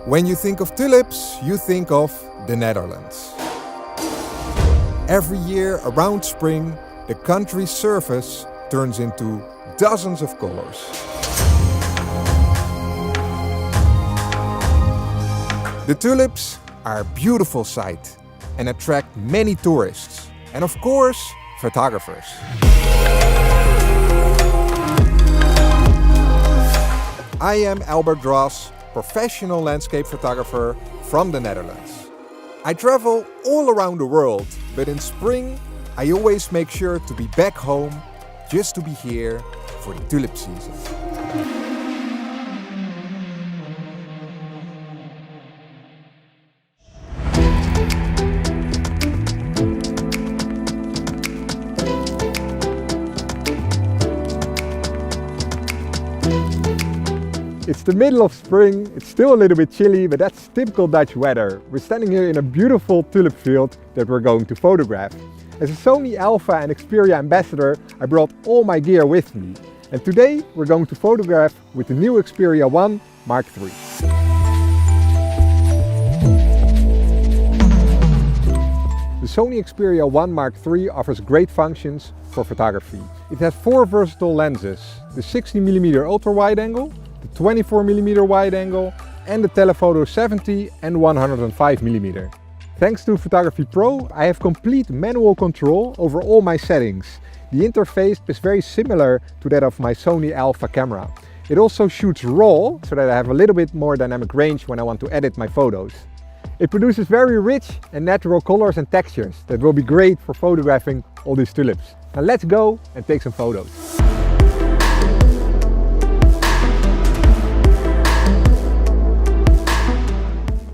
When you think of tulips, you think of the Netherlands. Every year around spring, the country's surface turns into dozens of colors. The tulips are a beautiful sight and attract many tourists and, of course, photographers. I am Dros, professional landscape photographer from the Netherlands. I travel all around the world, but in spring I always make sure to be back home just to be here for the tulip season. It's the middle of spring, it's still a little bit chilly, but that's typical Dutch weather. We're standing here in a beautiful tulip field that we're going to photograph. As a Sony Alpha and Xperia ambassador, I brought all my gear with me. And today we're going to photograph with the new Xperia 1 Mark III. The Sony Xperia 1 Mark III offers great functions for photography. It has 4 versatile lenses, the 60mm ultra-wide angle, the 24mm wide angle and the telephoto 70 and 105mm. Thanks to Photography Pro, I have complete manual control over all my settings. The interface is very similar to that of my Sony Alpha camera. It also shoots RAW, so that I have a little bit more dynamic range when I want to edit my photos. It produces very rich and natural colors and textures that will be great for photographing all these tulips. Now let's go and take some photos.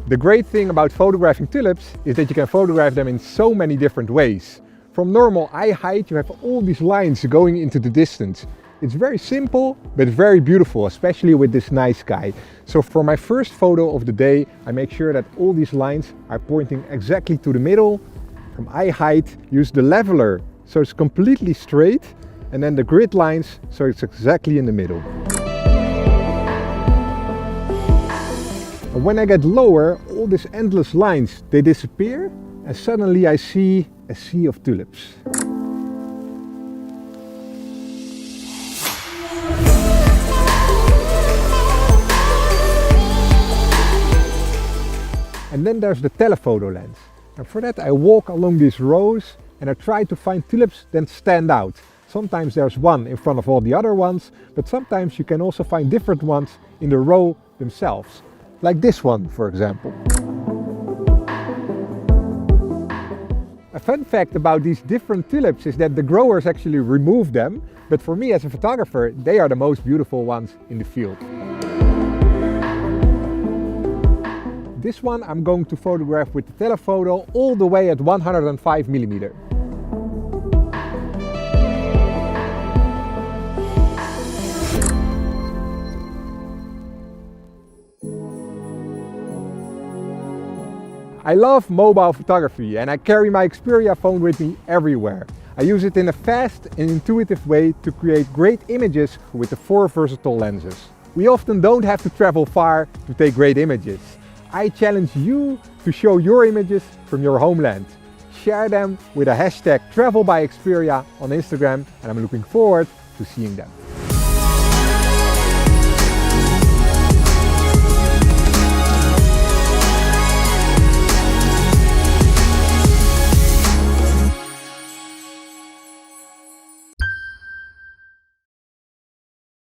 The great thing about photographing tulips is that you can photograph them in so many different ways. From normal eye height you have all these lines going into the distance. It's very simple but very beautiful, especially with this night sky. So for my first photo of the day I make sure that all these lines are pointing exactly to the middle. From eye height use the leveler so it's completely straight, and then the grid lines so it's exactly in the middle. And when I get lower, all these endless lines, they disappear and suddenly I see a sea of tulips. And then there's the telephoto lens. And for that I walk along these rows and I try to find tulips that stand out. Sometimes there's one in front of all the other ones, but sometimes you can also find different ones in the row themselves. Like this one, for example. A fun fact about these different tulips is that the growers actually remove them, but for me as a photographer, they are the most beautiful ones in the field. This one I'm going to photograph with the telephoto all the way at 105mm. I love mobile photography and I carry my Xperia phone with me everywhere. I use it in a fast and intuitive way to create great images with the 4 versatile lenses. We often don't have to travel far to take great images. I challenge you to show your images from your homeland. Share them with a hashtag #TravelByXperia on Instagram and I'm looking forward to seeing them.